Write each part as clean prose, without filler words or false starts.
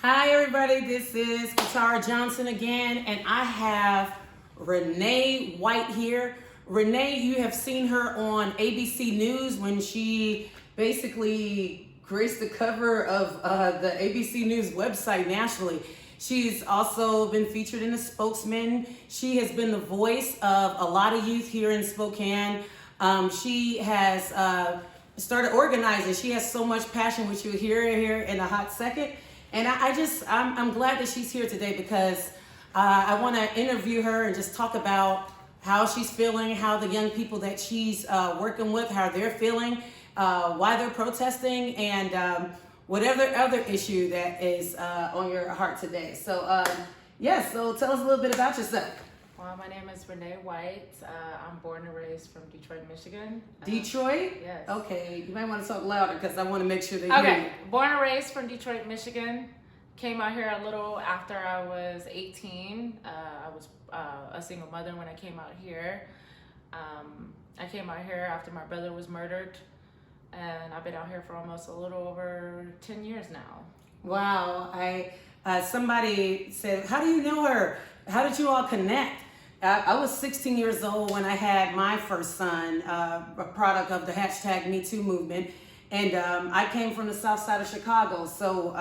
Hi everybody, this is Katara Johnson again, and I have Renee White here. Renee, you have seen her on ABC News when she basically graced the cover of the ABC News website nationally. She's also been featured in The Spokesman. She has been the voice of a lot of youth here in Spokane. She has started organizing. She has so much passion, which you'll hear here in a hot second. And I'm glad that she's here today because I want to interview her and just talk about how she's feeling, how the young people that she's working with, how they're feeling, why they're protesting, and whatever other issue that is on your heart today. So, so tell us a little bit about yourself. Well, my name is Renee White. I'm born and raised from Detroit, Michigan. Detroit? Yes. Okay, you might want to talk louder because I want to make sure they hear you. Okay, born and raised from Detroit, Michigan. Came out here a little after I was 18. I was a single mother when I came out here. I came out here after my brother was murdered, and I've been out here for almost a little over 10 years now. Wow. Somebody said, how do you know her? How did you all connect? I was 16 years old when I had my first son, a product of the #MeToo movement. And I came from the south side of Chicago. So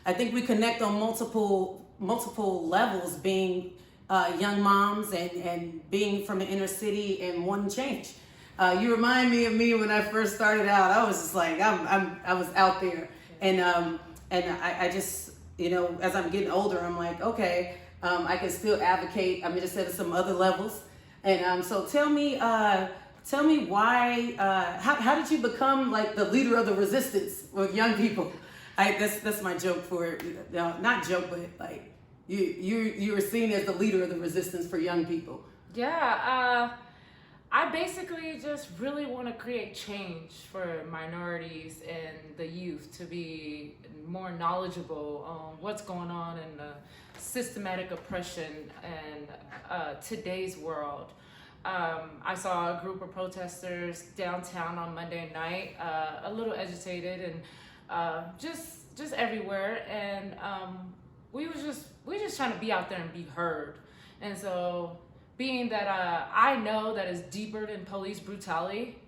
I think we connect on multiple levels, being young moms and being from the inner city and wanting change. You remind me of me when I first started out. I was just like, I was out there. And I just, as I'm getting older, I'm like, okay, I can still advocate. I mean, just at some other levels. And so tell me why, how did you become like the leader of the resistance with young people? That's my joke for, not joke, but like you were seen as the leader of the resistance for young people. Yeah, I basically just really want to create change for minorities and the youth to be more knowledgeable on what's going on in the systematic oppression and today's world. I saw a group of protesters downtown on Monday night, a little agitated and just everywhere, and we just trying to be out there and be heard. And so, being that I know that it's deeper than police brutality,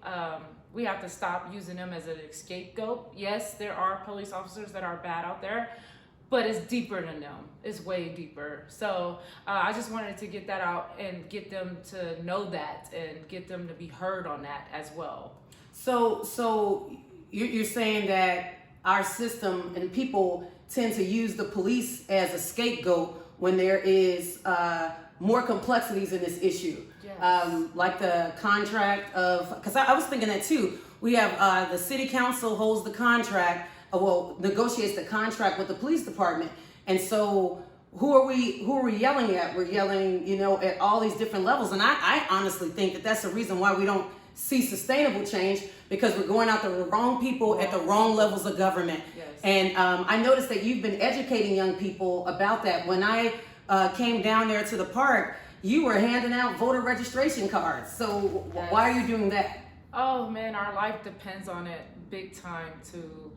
we have to stop using them as an scapegoat. Yes, there are police officers that are bad out there, but it's deeper than them. It's way deeper. So I just wanted to get that out and get them to know that and get them to be heard on that as well. So you're saying that our system and people tend to use the police as a scapegoat when there is more complexities in this issue. Yes. Like the contract of, because I was thinking that too. We have the city council holds the contract, negotiates the contract with the police department. And so who are we yelling at? We're yelling, at all these different levels. And I honestly think that that's the reason why we don't see sustainable change, because we're going after the wrong people at the wrong levels of government. Yes. And I noticed that you've been educating young people about that. When I came down there to the park, you were handing out voter registration cards. So Yes. Why are you doing that? Oh man, our life depends on it big time to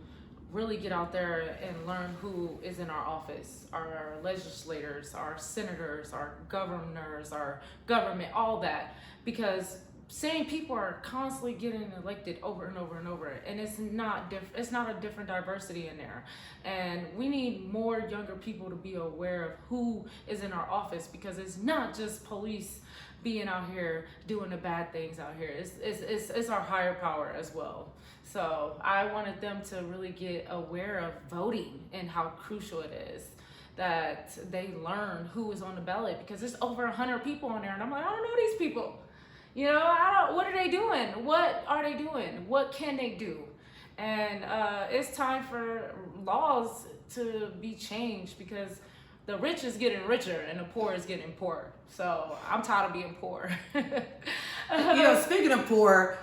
really get out there and learn who is in our office, our legislators, our senators, our governors, our government, all that. Because same people are constantly getting elected over and over and over, and it's not a different diversity in there. And we need more younger people to be aware of who is in our office, because it's not just police being out here doing the bad things out here. It's our higher power as well. So I wanted them to really get aware of voting and how crucial it is that they learn who is on the ballot, because there's over 100 people on there, and I'm like, I don't know these people. What are they doing? What are they doing? What can they do? And it's time for laws to be changed, because the rich is getting richer and the poor is getting poorer. So I'm tired of being poor. Speaking of poor,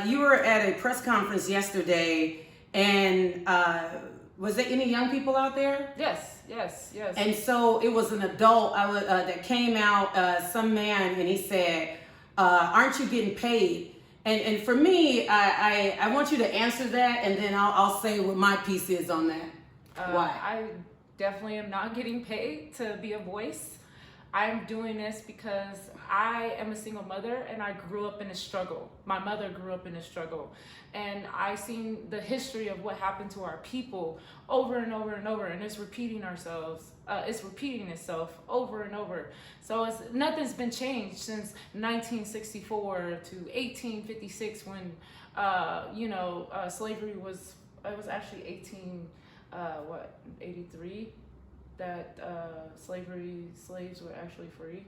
you were at a press conference yesterday, and was there any young people out there? Yes. And so it was an adult that came out, some man, and he said, aren't you getting paid? And for me, I want you to answer that, and then I'll say what my piece is on that. Why? definitely am not getting paid to be a voice. I'm doing this because I am a single mother and I grew up in a struggle. My mother grew up in a struggle. And I seen the history of what happened to our people over and over and over, and it's repeating itself over and over. So nothing's been changed since 1964 to 1856 when slavery was, it was actually 83 that slaves were actually free.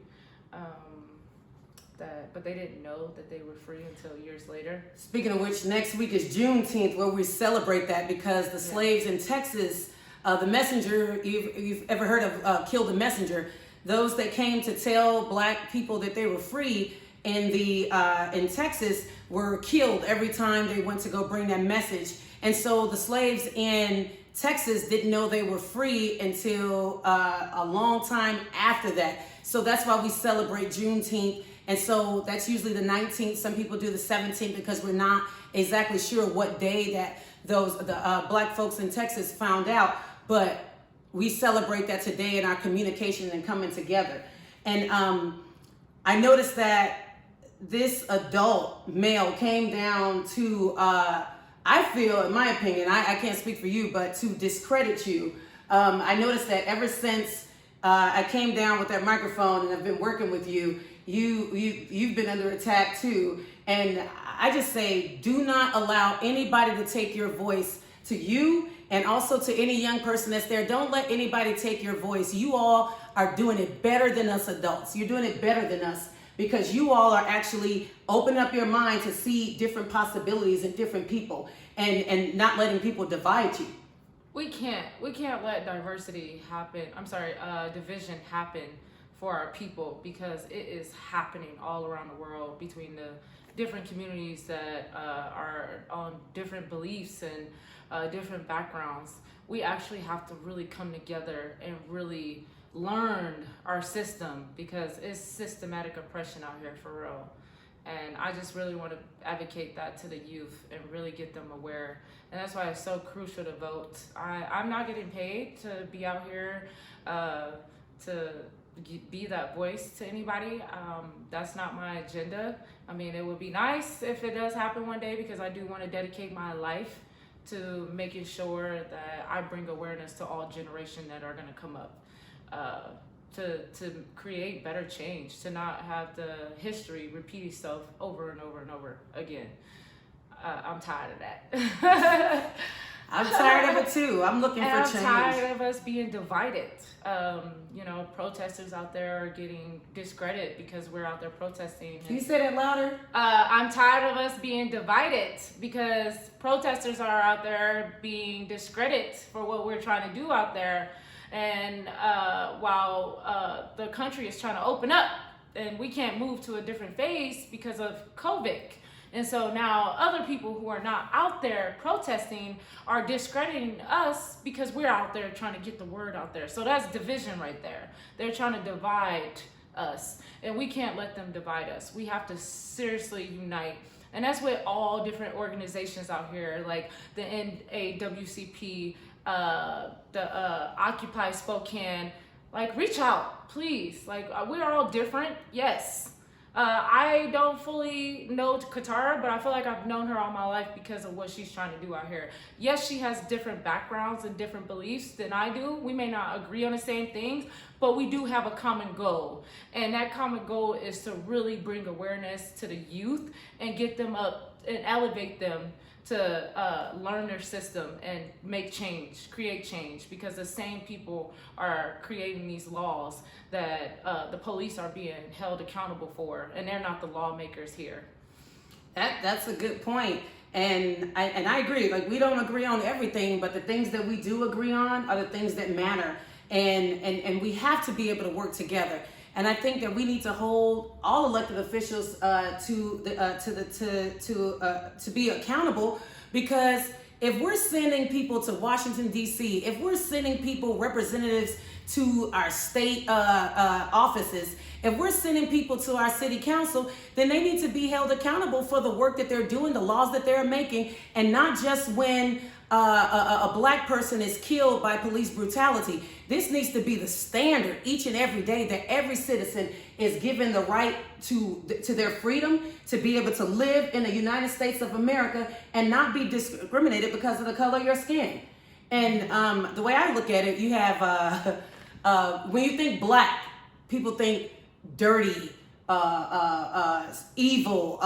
But they didn't know that they were free until years later. Speaking of which, next week is Juneteenth, where we celebrate that because the slaves in Texas, the messenger, you've ever heard of Kill the Messenger, those that came to tell black people that they were free in Texas were killed every time they went to go bring that message. And so the slaves in Texas didn't know they were free until a long time after that. So that's why we celebrate Juneteenth. And so that's usually the 19th. Some people do the 17th because we're not exactly sure what day that the black folks in Texas found out. But we celebrate that today in our communication and coming together. And I noticed that this adult male came down to, I feel, in my opinion, I can't speak for you, but to discredit you. I noticed that ever since I came down with that microphone and I've been working with you, you've been under attack too. And I just say, do not allow anybody to take your voice. To you and also to any young person that's there, don't let anybody take your voice. You all are doing it better than us adults. You're doing it better than us because you all are actually opening up your mind to see different possibilities in different people and not letting people divide you. We can't let division happen for our people, because it is happening all around the world between the different communities that are on different beliefs and different backgrounds. We actually have to really come together and really learn our system, because it's systematic oppression out here for real. And I just really want to advocate that to the youth and really get them aware. And that's why it's so crucial to vote. I'm not getting paid to be out here to be that voice to anybody. That's not my agenda. I mean, it would be nice if it does happen one day, because I do want to dedicate my life to making sure that I bring awareness to all generations that are going to come up, to create better change, to not have the history repeat itself over and over and over again. I'm tired of that. I'm tired of it too. I'm looking for change. I'm tired of us being divided. Protesters out there are getting discredited because we're out there protesting. Can you say that louder? I'm tired of us being divided because protesters are out there being discredited for what we're trying to do out there. And while the country is trying to open up and we can't move to a different phase because of COVID. And so now other people who are not out there protesting are discrediting us because we're out there trying to get the word out there. So that's division right there. They're trying to divide us, and we can't let them divide us. We have to seriously unite. And that's with all different organizations out here, like the NAWCP, the Occupy Spokane. Like, reach out, please. Like, we are all different, yes. I don't fully know Katara, but I feel like I've known her all my life because of what she's trying to do out here. Yes, she has different backgrounds and different beliefs than I do. We may not agree on the same things, but we do have a common goal. And that common goal is to really bring awareness to the youth and get them up and elevate them to learn their system and make change, create change, because the same people are creating these laws that the police are being held accountable for, and they're not the lawmakers here. That's a good point. And I agree. Like, we don't agree on everything, but the things that we do agree on are the things that matter. And we have to be able to work together. And I think that we need to hold all elected officials to be accountable, because if we're sending people to Washington, D.C., if we're sending people, representatives to our state offices, if we're sending people to our city council, then they need to be held accountable for the work that they're doing, the laws that they're making, and not just when a black person is killed by police brutality. This needs to be the standard each and every day, that every citizen is given the right to their freedom, to be able to live in the United States of America and not be discriminated because of the color of your skin. And the way I look at it, you have, when you think black, people think dirty, evil,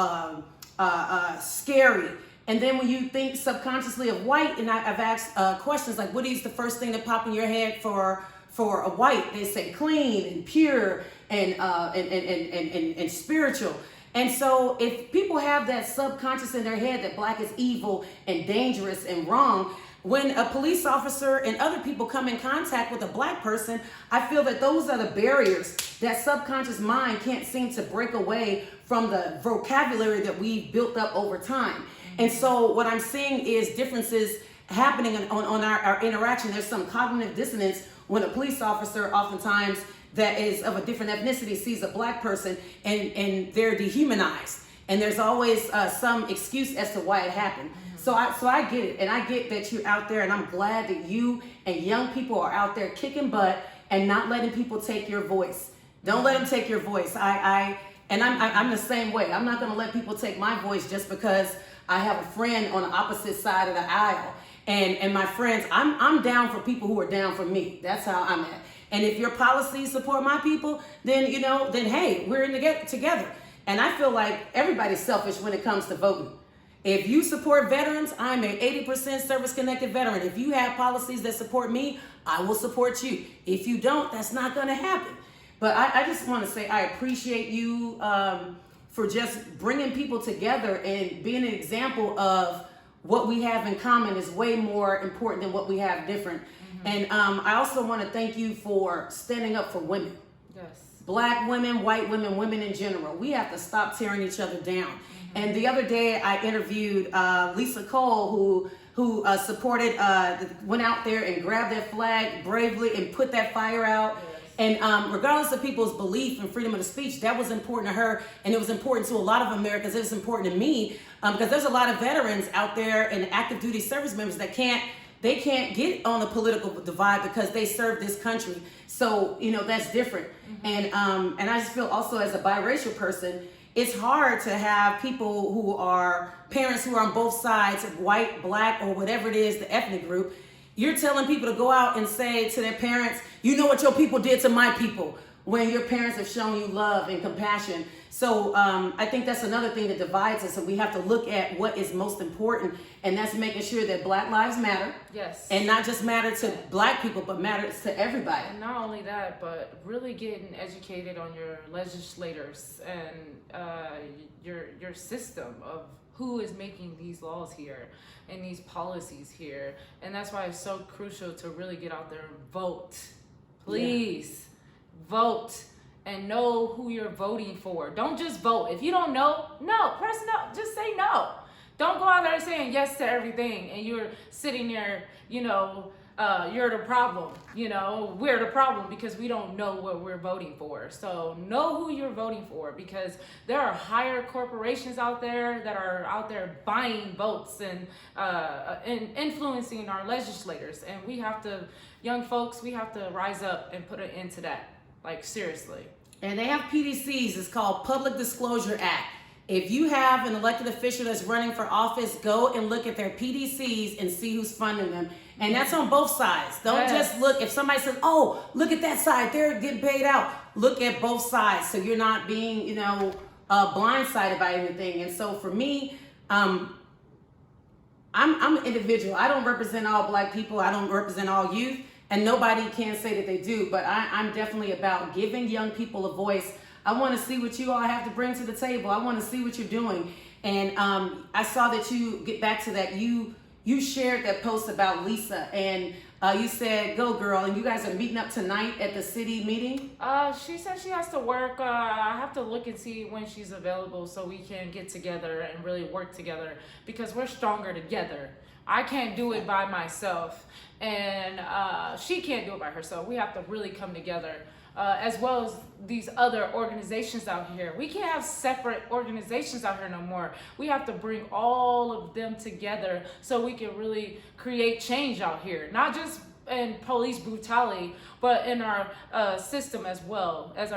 scary. And then when you think subconsciously of white, and I've asked questions like, what is the first thing that pop in your head for a white? They say clean and pure and spiritual. And so if people have that subconscious in their head that black is evil and dangerous and wrong, when a police officer and other people come in contact with a black person, I feel that those are the barriers that subconscious mind can't seem to break away from the vocabulary that we've built up over time. And so what I'm seeing is differences happening on our interaction. There's some cognitive dissonance when a police officer oftentimes that is of a different ethnicity sees a black person and they're dehumanized. And there's always some excuse as to why it happened. So I get it, and I get that you're out there, and I'm glad that you and young people are out there kicking butt and not letting people take your voice. Don't let them take your voice. I'm the same way. I'm not going to let people take my voice just because I have a friend on the opposite side of the aisle. And my friends, I'm down for people who are down for me. That's how I'm at. And if your policies support my people, then hey, we're in together. And I feel like everybody's selfish when it comes to voting. If you support veterans, I'm an 80% service-connected veteran. If you have policies that support me, I will support you. If you don't, that's not going to happen. But I just want to say I appreciate you for just bringing people together and being an example of what we have in common is way more important than what we have different. And I also want to thank you for standing up for women. Yes. Black women, white women, women in general. We have to stop tearing each other down. And the other day I interviewed Lisa Cole, who supported, went out there and grabbed that flag bravely and put that fire out. Yes. And regardless of people's belief and freedom of speech, that was important to her, and it was important to a lot of Americans. It was important to me because there's a lot of veterans out there and active duty service members that can't get on the political divide because they serve this country. So that's different. And I just feel also as a biracial person, it's hard to have people who are parents who are on both sides, white, black, or whatever it is, the ethnic group. You're telling people to go out and say to their parents, you know what your people did to my people, when your parents have shown you love and compassion. So I think that's another thing that divides us, and we have to look at what is most important, and that's making sure that Black lives matter. Yes. And not just matter to black people, but matters to everybody. And not only that, but really getting educated on your legislators and your system of who is making these laws here and these policies here. And that's why it's so crucial to really get out there and vote. Please, vote. And know who you're voting for. Don't just vote. If you don't know, press no. Just say no. Don't go out there saying yes to everything and you're sitting there, you're the problem. We're the problem because we don't know what we're voting for. So know who you're voting for, because there are higher corporations out there that are out there buying votes and influencing our legislators. And we have to, young folks, we have to rise up and put an end to that. Like, seriously. And they have PDCs. It's called Public Disclosure Act. If you have an elected official that's running for office, go and look at their PDCs and see who's funding them. And that's on both sides. Don't just look. If somebody says, oh, look at that side, they're getting paid out. Look at both sides so you're not being, blindsided by anything. And so for me, I'm an individual. I don't represent all black people. I don't represent all youth. And nobody can say that they do, but I'm definitely about giving young people a voice. I want to see what you all have to bring to the table. I want to see what you're doing. And I saw that you get back to that. You shared that post about Lisa, and you said, go girl, and you guys are meeting up tonight at the city meeting? She said she has to work. I have to look and see when she's available so we can get together and really work together, because we're stronger together. I can't do it by myself, and she can't do it by herself. We have to really come together as well as these other organizations out here. We can't have separate organizations out here no more. We have to bring all of them together so we can really create change out here, not just in police brutality, but in our system as well as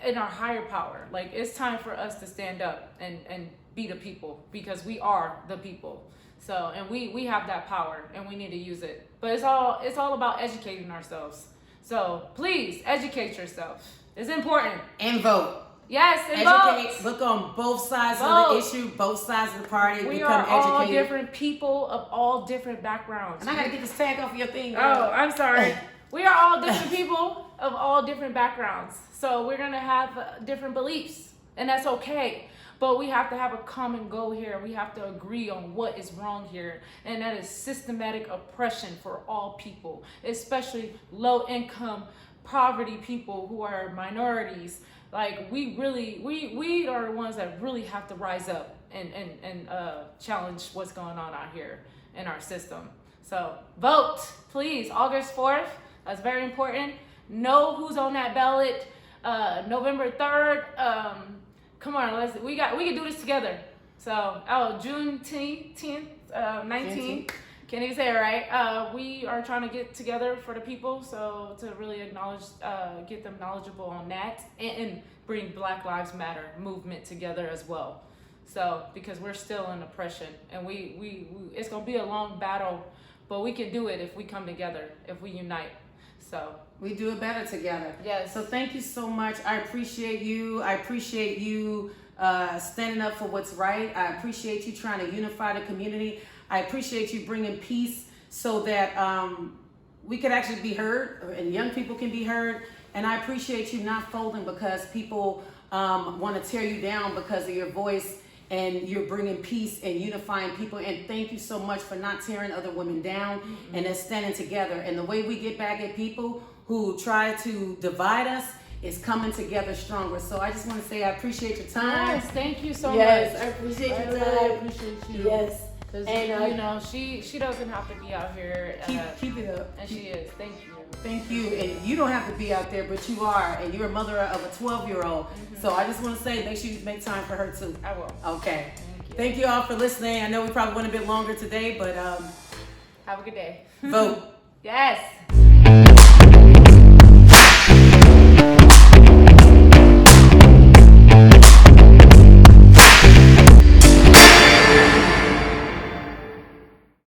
in our higher power. Like, it's time for us to stand up and be the people, because we are the people. So, and we have that power and we need to use it. But it's all about educating ourselves. So please educate yourself. It's important. And vote. Yes, and Educate. vote. Look on both sides Vote. of the issue, both sides of the party. We Become are all educated. different people of all different backgrounds. And I gotta get this tag off your thing. Girl. Oh, I'm sorry. We are all different people of all different backgrounds. So we're gonna have different beliefs, and that's okay. But we have to have a common goal here. We have to agree on what is wrong here. And that is systematic oppression for all people, especially low income, poverty people who are minorities. Like, we are the ones that really have to rise up and challenge what's going on out here in our system. So vote, please, August 4th. That's very important. Know who's on that ballot. November 3rd. Come on, we can do this together. So, June 10th, 19th. Can't even say it right. We are trying to get together for the people, so to really acknowledge, get them knowledgeable on that, and bring Black Lives Matter movement together as well. So, because we're still in oppression, and we it's gonna be a long battle, but we can do it if we come together, if we unite. So we do it better together. Yes. So thank you so much. I appreciate you. I appreciate you standing up for what's right. I appreciate you trying to unify the community. I appreciate you bringing peace so that we could actually be heard, and young people can be heard. And I appreciate you not folding because people want to tear you down because of your voice, and you're bringing peace and unifying people. And thank you so much for not tearing other women down, and then standing together. And the way we get back at people who try to divide us is coming together stronger. So I just want to say I appreciate your time. Yes, thank you so Yes, much. I appreciate your I time. really appreciate you. Yes. Because, And, you know, she doesn't have to be out here. Keep it up. And she is. Thank you. Thank you. And you don't have to be out there, but you are. And you're a mother of a 12-year-old. So I just want to say, make sure you make time for her too. I will. Okay. Thank you. Thank you all for listening. I know we probably went a bit longer today, but Have a good day. vote. Yes.